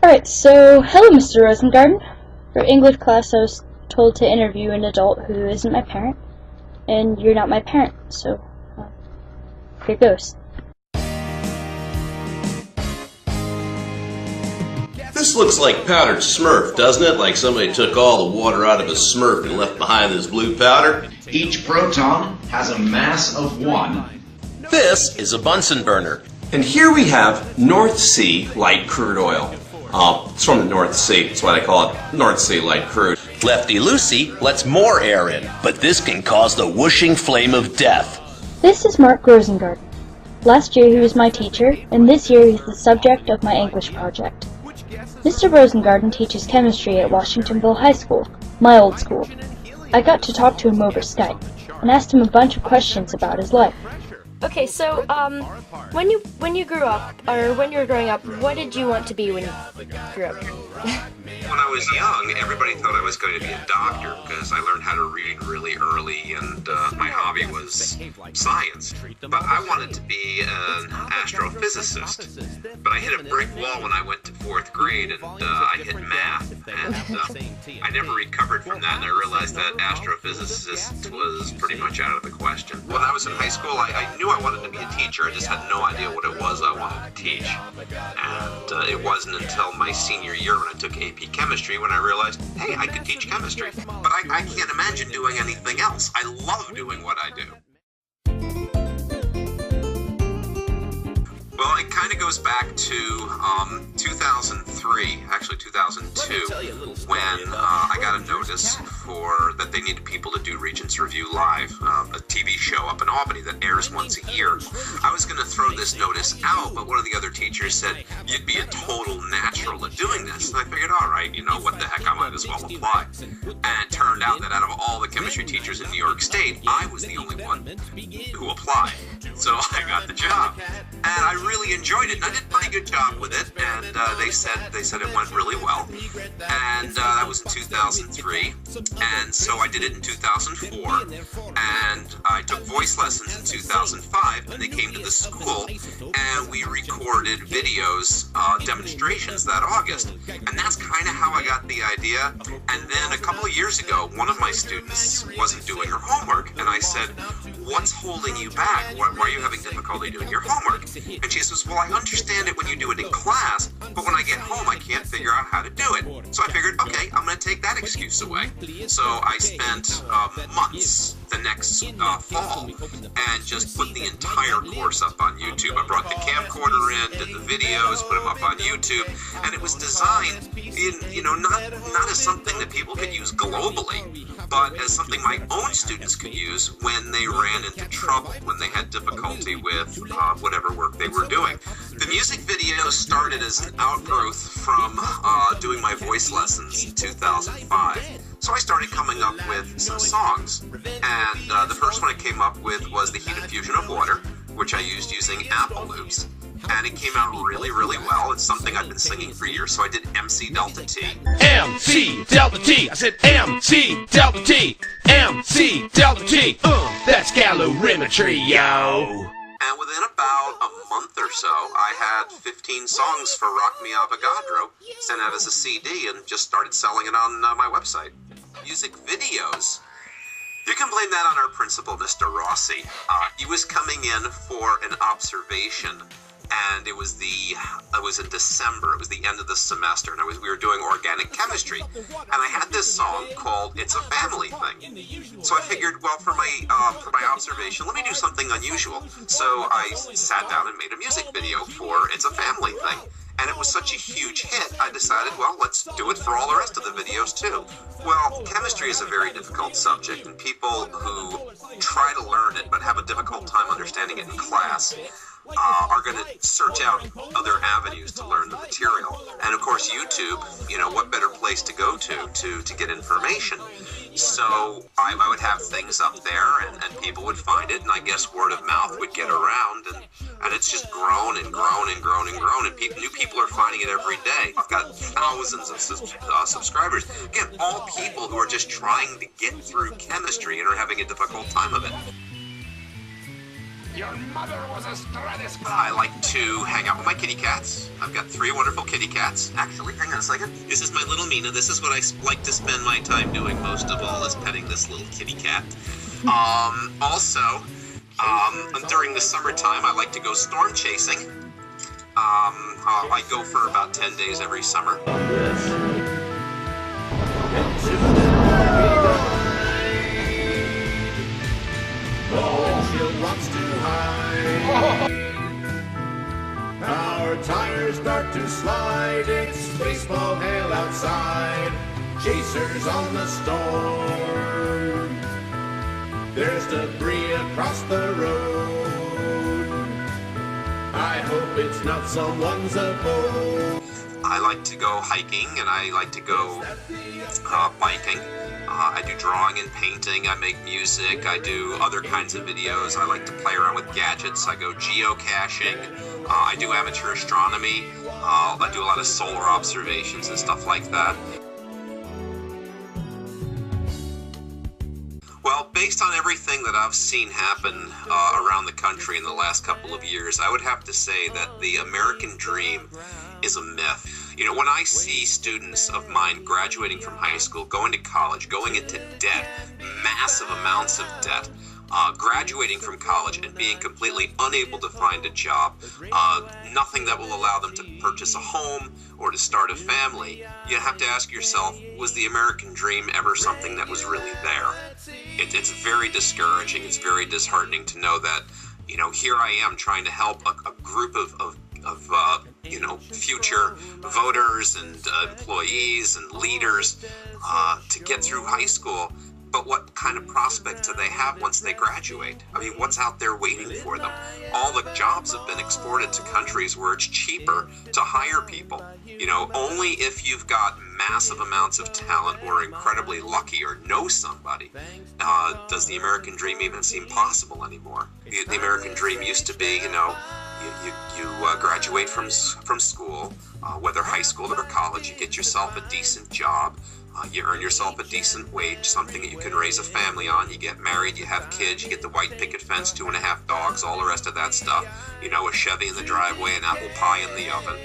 Alright, so hello Mr. Rosengarten. For English class I was told to interview an adult who isn't my parent, and you're not my parent, so here goes. This looks like powdered Smurf, doesn't it? Like somebody took all the water out of a Smurf and left behind this blue powder. Each proton has a mass of 1. This is a Bunsen burner. And here we have North Sea light crude oil. It's from the North Sea, that's why they call it North Sea light crude. Lefty Lucy lets more air in, but this can cause the whooshing flame of death. This is Mark Rosengarten. Last year he was my teacher, and this year he's the subject of my English project. Mr. Rosengarten teaches chemistry at Washingtonville High School, my old school. I got to talk to him over Skype, and asked him a bunch of questions about his life. Okay, so, when you grew up, or when you were growing up, what did you want to be when you grew up? When I was young, everybody thought I was going to be a doctor because I learned how to read really early, and my hobby was science. But I wanted to be an astrophysicist. But I hit a brick wall when I went to 4th grade, and I hit math, and I never recovered from that, and I realized that astrophysicist was pretty much out of the question. When I was in high school, I knew I wanted to be a teacher. I just had no idea what it was I wanted to teach. And it wasn't until my senior year when I took AP Chemistry when I realized, hey, I could teach chemistry. But I can't imagine doing anything else. I love doing what I do. Well, it kind of goes back to 2003, actually 2002, when I got a notice that they needed people to do Regents Review Live, a TV show up in Albany that airs once a year. I was going to throw this notice out, but one of the other teachers said, you'd be a total natural at doing this. And I figured, all right, you know, what the heck, I might as well apply. And it turned out that out of all the chemistry teachers in New York State, I was the only one who applied. So I got the job. And I really enjoyed it, and I did a pretty good job with it, and they said it went really well, and that was in 2003, and so I did it in 2004, and I took voice lessons in 2005, and they came to the school, and we recorded videos, demonstrations that August, and that's kind of how I got the idea. And then a couple of years ago, one of my students wasn't doing her homework, and I said, what's holding you back? Why are you having difficulty doing your homework? And she says, well, I understand it when you do it in class, but when I get home, I can't figure out how to do it. So I figured, okay, I'm going to take that excuse away. So I spent months the next fall and just put the entire course up on YouTube. I brought the camcorder in, did the videos, put them up on YouTube, and it was designed in, not as something that people could use globally, but as something my own students could use when they ran into trouble, when they had difficulty with whatever work they were doing. The music video started as an outgrowth from doing my voice lessons in 2005. So I started coming up with some songs, and the first one I came up with was The Heat of Fusion of Water, which I used using Apple loops. And it came out really, really well. It's something I've been singing for years, so I did MC Delta T. MC Delta T. I said MC Delta T. MC Delta T. That's calorimetry, yo. And within about a month or so, I had 15 songs for Rock Me Avogadro sent out as a CD and just started selling it on my website. Music videos. You can blame that on our principal, Mr. Rossi. He was coming in for an observation, and it was in December. It was the end of the semester, and we were doing organic chemistry. And I had this song called "It's a Family Thing." So I figured, well, for my observation, let me do something unusual. So I sat down and made a music video for "It's a Family Thing." And it was such a huge hit, I decided, well, let's do it for all the rest of the videos, too. Well, chemistry is a very difficult subject, and people who try to learn it but have a difficult time understanding it in class are going to search out other avenues to learn the material. And, of course, YouTube, what better place to go to get information? So I would have things up there, and people would find it, and I guess word of mouth would get around, and it's just grown and grown and grown and grown, and new people are finding it every day. I've got thousands of subscribers. Again, all people who are just trying to get through chemistry and are having a difficult time of it. Your mother was a Stratus. I like to hang out with my kitty cats. I've got 3 wonderful kitty cats. Actually, hang on a second. This is my little Mina. This is what I like to spend my time doing most of all, is petting this little kitty cat. Also, during the summertime, I like to go storm chasing. I go for about 10 days every summer. Our tires start to slide, it's baseball hail outside, chasers on the storm. There's debris across the road, I hope it's not someone's abode. I like to go hiking and I like to go biking. I do drawing and painting, I make music, I do other kinds of videos, I like to play around with gadgets, I go geocaching, I do amateur astronomy, I do a lot of solar observations and stuff like that. Well, based on everything that I've seen happen around the country in the last couple of years, I would have to say that the American dream is a myth. You know, when I see students of mine graduating from high school, going to college, going into debt, massive amounts of debt, graduating from college and being completely unable to find a job, nothing that will allow them to purchase a home or to start a family, you have to ask yourself, was the American dream ever something that was really there? It's very discouraging, it's very disheartening to know that, you know, here I am trying to help a group of you know, future voters and employees and leaders to get through high school. But what kind of prospects do they have once they graduate? I mean, what's out there waiting for them? All the jobs have been exported to countries where it's cheaper to hire people. You know, only if you've got massive amounts of talent or incredibly lucky or know somebody does the American dream even seem possible anymore. The American dream used to be, you know, you graduate from school, whether high school or college, you get yourself a decent job, you earn yourself a decent wage, something that you can raise a family on, you get married, you have kids, you get the white picket fence, 2.5 dogs, all the rest of that stuff, you know, a Chevy in the driveway, an apple pie in the oven.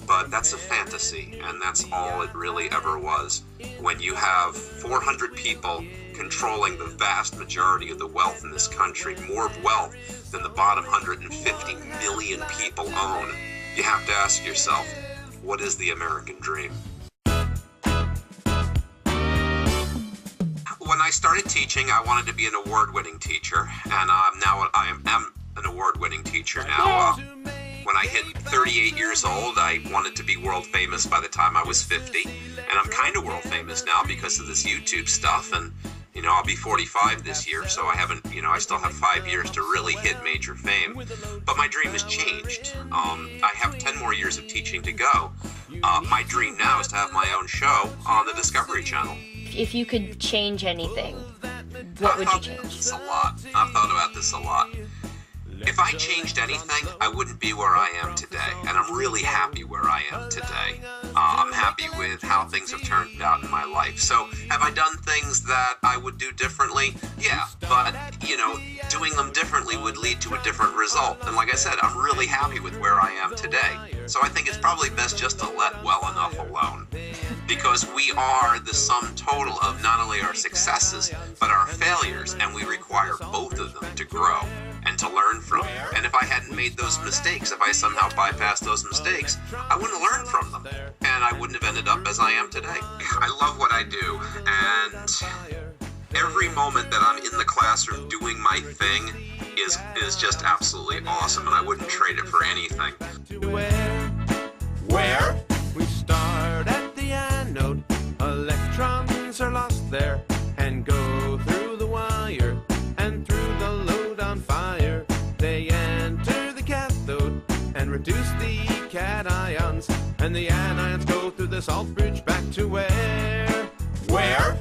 But that's a fantasy, and that's all it really ever was. When you have 400 people controlling the vast majority of the wealth in this country, more wealth than the bottom 150 million people own, you have to ask yourself, what is the American dream? When I started teaching, I wanted to be an award-winning teacher, and now I am an award-winning teacher now. When I hit 38 years old, I wanted to be world famous by the time I was 50, and I'm kind of world famous now because of this YouTube stuff, and, you know, I'll be 45 this year, so I still have 5 years to really hit major fame, but my dream has changed. I have 10 more years of teaching to go. My dream now is to have my own show on the Discovery Channel. If you could change anything, what would you change? I've thought about this a lot. If I changed anything, I wouldn't be where I am today, and I'm really happy where I am today. I'm happy with how things have turned out in my life. So, have I done things that I would do differently? Yeah, but, you know, doing them differently would lead to a different result. And like I said, I'm really happy with where I am today. So I think it's probably best just to let well enough alone. Because we are the sum total of not only our successes, but our failures, and we require both of them to grow and to learn from. And if I hadn't made those mistakes, if I somehow bypassed those mistakes, I wouldn't have learned from them, and I wouldn't have ended up as I am today. I love what I do, and every moment that I'm in the classroom doing my thing is just absolutely awesome, and I wouldn't trade it for anything. Where? We start at the anode, electrons are lost there, and go through the wire, and through the load on fire. They enter the cathode, and reduce the cations, and the anions go through the salt bridge back to where? Where?